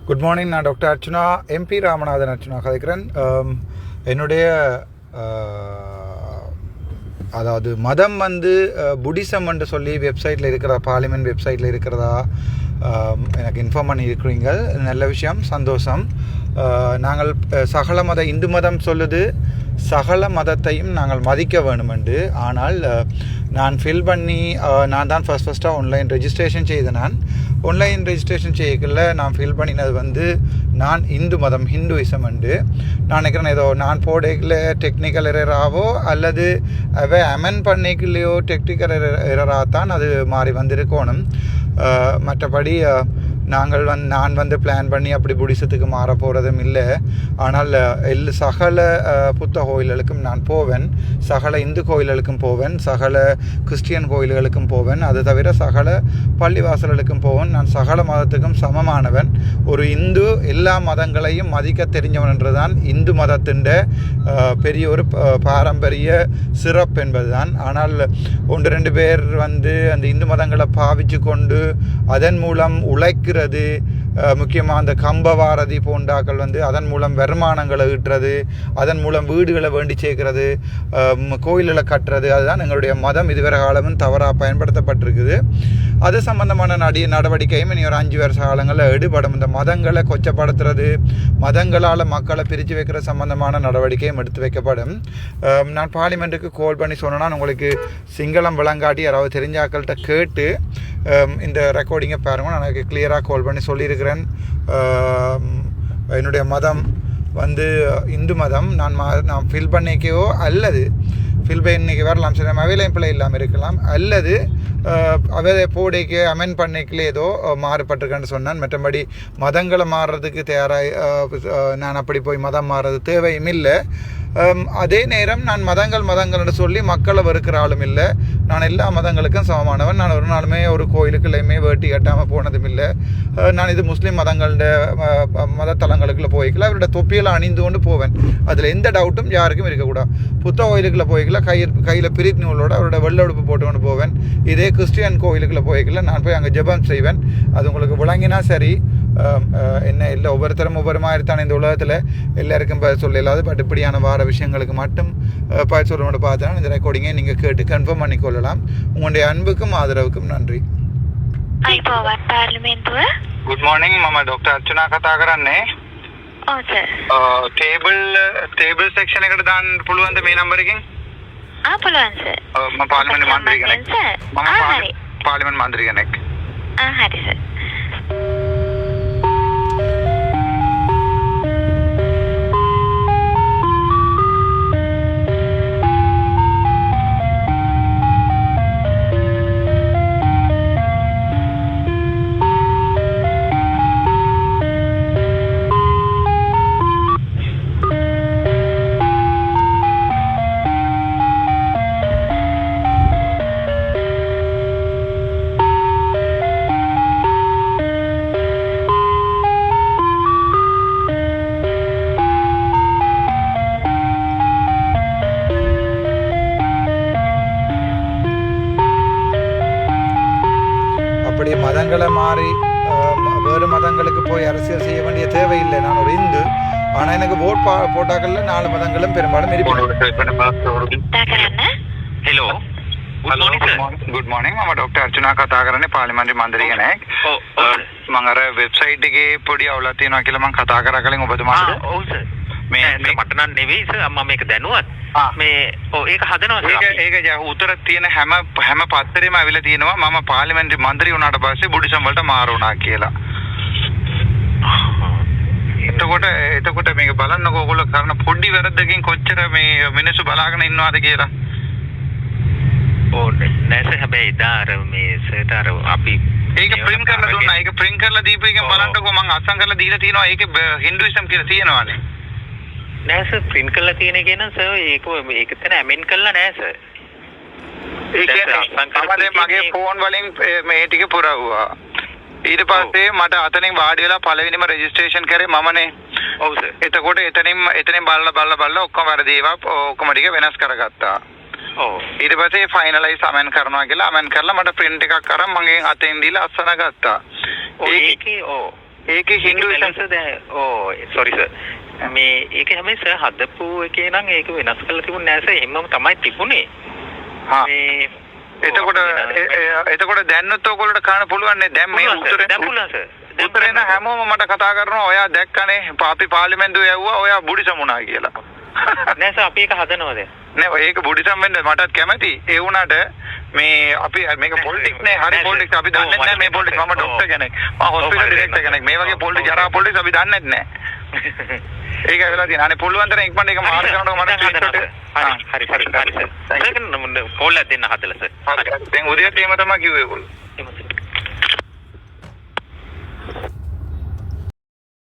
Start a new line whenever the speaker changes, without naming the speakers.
Good morning. நான் doctor Archuna, MP Ramanathan Archuna கதைக்கிறேன். என்னுடைய அதாவது மதம் புடிசம் என்று சொல்லி வெப்சைட்டில் இருக்கிறதா, பார்லிமெண்ட் வெப்சைட்டில் இருக்கிறதா எனக்கு இன்ஃபார்ம் பண்ணி இருக்கிறீங்க. நல்ல விஷயம், சந்தோஷம். நாங்கள் சகல மத இந்து மதம் சொல்லுது சகல மதத்தையும் நாங்கள் மதிக்க வேணுமெண்டு. ஆனால் நான் ஃபில் பண்ணி நான் தான் ஃபஸ்ட்டாக ஆன்லைன் ரெஜிஸ்ட்ரேஷன் செய்தேன். ஆன்லைன் ரெஜிஸ்ட்ரேஷன் செய்யக்குள்ள நான் ஃபில் பண்ணினது நான் இந்து மதம், ஹிந்துயிசம் உண்டு. நான் நினைக்கிறேன் ஏதோ நான் போடைக்குள்ள டெக்னிக்கல் எரராவோ அல்லது அமெண்ட் பண்ணிக்கலையோ டெக்னிக்கல் எரராக தான் அது மாறி வந்திருக்கணும். மற்றபடி நான் பிளான் பண்ணி அப்படி புடிசத்துக்கு மாற போகிறதும் இல்லை. ஆனால் சகல புத்த கோயில்களுக்கும் நான் போவேன், சகல இந்து கோயில்களுக்கும் போவேன், சகல கிறிஸ்டியன் கோயில்களுக்கும் போவேன். அது தவிர சகல பள்ளிவாசல்களுக்கும் போவேன். நான் சகல மதத்துக்கும் சமமானவன். ஒரு இந்து எல்லா மதங்களையும் மதிக்க தெரிஞ்சவன் என்றுதான் இந்து மதத்தின் பெரிய ஒரு பாரம்பரிய சிறப்பு என்பதுதான். ஆனால் 1-2 பேர் அந்த இந்து மதங்களை பாவிச்சு கொண்டு அதன் மூலம் உழைக்கிறது, முக்கியமாக அந்த கம்பவாரதி போண்டாக்கள் அதன் மூலம் வருமானங்களை ஈட்டுறது, அதன் மூலம் வீடுகளை வேண்டி சேர்க்கிறது, கோயில்களை கட்டுறது, அதுதான் எங்களுடைய மதம் இதுவரை காலமும் தவறாக பயன்படுத்தப்பட்டிருக்குது. அது சம்பந்தமான நடவடிக்கையும் இனி ஒரு 5 வருஷ காலங்களில் எடுபடும். இந்த மதங்களை கொச்சப்படுத்துறது, மதங்களால் மக்களை பிரித்து வைக்கிற சம்பந்தமான நடவடிக்கையும் எடுத்து வைக்கப்படும். நான் பார்லிமெண்ட்டுக்கு கால் பண்ணி சொன்னேன்னா உங்களுக்கு சிங்களம் விளங்காட்டி யாராவது தெரிஞ்சாக்கள்கிட்ட கேட்டு இந்த ரெக்கார்டிங்கை பாருங்க. நான் எனக்கு கிளியராக கால் பண்ணி சொல்லியிருக்கிறேன். என்னுடைய மதம் இந்து மதம். நான் ஃபில் பண்ணிக்கவோ அல்லது ஃபில் பண்ணிக்க வரலாம், சில அவையிலையும் பிள்ளை இல்லாமல் இருக்கலாம், அல்லது அவை போடைக்கு அமெண்ட் பண்ணிக்கல ஏதோ மாறுபட்டிருக்கேன்னு சொன்னான். மற்றபடி மதங்களை மாறுறதுக்கு நான் அப்படி போய் மதம் மாறுறது தேவையும் இல்லை. அதே நேரம் நான் மதங்கள்னு சொல்லி மக்களை வெறுக்கிற ஆளும் இல்லை. நான் எல்லா மதங்களுக்கும் சமமானவன். நான் ஒரு நாளுமே ஒரு கோயிலுக்குள்ளையுமே வேட்டி கட்டாமல் போனதும் இல்லை. நான் இது முஸ்லீம் மதங்களோட மதத்தலங்களுக்குள்ளே போய்க்கல அவரோட தொப்பியில் அணிந்து கொண்டு போவேன். அதில் எந்த டவுட்டும் யாருக்கும் இருக்கக்கூடாது. புத்த கோயிலுக்குள்ளே போய்க்கல கையில் பிரித் நூலோடு அவரோட வெள்ளை உடுப்பு போட்டு கொண்டு போவேன். இதே கிறிஸ்டியன் கோயிலுக்குள்ளே போய்க்கல நான் போய் அங்கே ஜெபம் செய்வேன். அது உங்களுக்கு விளங்கினா சரி. என்ன இல்லை, ஒவ்வொருத்தரும் ஒவ்வொரு மாதிரி தானே இந்த உலகத்தில் எல்லாருக்கும் சொல்ல இல்லாது. பட் இப்படியான வார விஷயங்களுக்கு மட்டும் சொல்ல பார்த்தா இந்த ரெக்கார்டிங்கை நீங்கள் கேட்டு கன்ஃபார்ம் பண்ணிக்கொள்ளலாம். உங்களுடைய அன்புக்கும் ආදරවුக்கும் நன்றி.
ಗುಡ್ ಮಾರ್ನಿಂಗ್ මම ડોક્ટર අර්චනා කතා කරන්නේ.
ඔව් සර්.
ටේබල් සෙක්ෂන් එකට දාන්න පුළුවන්ද මේ නම්බර් එකෙන්?
පුළුවන් සර්.
මම පාර්ලිමේන්තු මන්ත්‍රී කෙනෙක්. පාර්ලිමේන්තු මන්ත්‍රී කෙනෙක්.
හරි සර්.
அப்படி மதங்களை மாறி வேறு மதங்களுக்கு போய் அரசியல் செய்ய வேண்டிய தேவையில்லை. நான் ஒரு இந்து. ஆனால் எனக்கு ஓட் போட்டாக்கள்ல 4 மதங்களும் பெரும்பாலும்
හෙලෝ. ගුඩ් මෝනිින් මම ඩොක්ටර් අර්චනා කතා කරන්නේ පාර්ලිමේන්තු මන්ත්‍රී කෙනෙක්. මම අර වෙබ්සයිට් එකේ පොඩි අවුලක් තියෙනවා කියලා මම කතා කරා කලින් ඔබතුමාට.
ඔව් සර්. මේ මට නම් නෙවෙයි සර්, මම මේක දැනුවත්. මේ ඒක හදනවා සර්.
ඒක උත්තර තියෙන හැම පත්තරෙම අවිලා තියෙනවා මම පාර්ලිමේන්තු මන්ත්‍රී වුණාට පස්සේ බුඩිසම් වලට මාරු වුණා කියලා. එතකොට මේක බලන්නකෝ ඔයගොල්ලෝ කරන පොඩි වැරද්දකින් කොච්චර මේ මිනිස්සු බලාගෙන ඉන්නවද කියලා.
නෑ සර්, හැබැයි ඉදාර මේ සර්ට අර අපි
ඒක ප්‍රින්ට් කරලා දුන්නා. ඒක ප්‍රින්ට් කරලා දීපු එකෙන් බලන්නකෝ මම අසං කරලා දීලා තියෙනවා. ඒකේ හින්දුයිසම් කියලා තියෙනවානේ.
නෑ සර්, ප්‍රින්ට් කරලා තියෙන එක නම් සර් ඒක තන ඇමෙන්ඩ් කරලා නෑ සර්.
ඒක මගේ ෆෝන් වලින් මේ ටික පුරවුවා. ඊට පස්සේ මට අතනින් වාඩි වෙලා පළවෙනිම රෙජිස්ට්‍රේෂන් කරේ මමනේ.
ඔව් සර්.
එතකොට එතනින් බලලා ඔක්කොම වැරදි ඒවා ඔක්කොම ටික වෙනස් කරගත්තා.
ඔව්.
ඊට පස්සේ ෆයිනලයිස් අමෙන් කරනවා කියලා අමෙන් කරලා මට print එකක් අරන් මගේ අතෙන් දීලා අස්සන ගත්තා.
ඒකේ
ඒකේ හින්දුයිසම්
සෝරි සර් මේ ඒක හැබැයි සර් හදපු එකේ නම් ඒක වෙනස් කරලා තිබුණේ නැහැ සර් එහෙමම තමයි තිබුණේ මේ
එතකොට දැන්නත් ඔයගොල්ලන්ට කන්න පුළුවන් නේ දැන් මේ උත්තරේ
දැන් පුළුවන් සර්
උත්තරේ නම් හැමෝම මට කතා කරනවා ඔයා දැක්කනේ අපි පාර්ලිමේන්තුවේ යවුවා ඔයා බුඩිසම් වුණා කියලා
නෑ සර් අපි ඒක හදනවා දැන්
නෑ ඒක බුඩිසම් වෙන්න මටත් කැමති ඒ වුණාට මේ අපි මේක පොලිටික්ස් නේ හරි පොලිටික්ස් අපි දන්නේ නැහැ මේ පොලිටික්ස් මම ડોක්ටර් කෙනෙක් මම හොස්පිටල් ඩිරෙක්ටර් කෙනෙක් මේ වගේ පොලිටික්ස් ජරා පොලිටික්ස් අපි දන්නේ නැහැ ඒකයි වෙලා තියෙන්නේ අනේ පුළුවන් තරම් ඉක්මනට ඒක මාර්ග කරනකොට මට
හරි සර් ඒක පොල් දෙන්න හදලා සර්
දැන් උදේට එහෙම තමයි කිව්වේ ඒගොල්ලෝ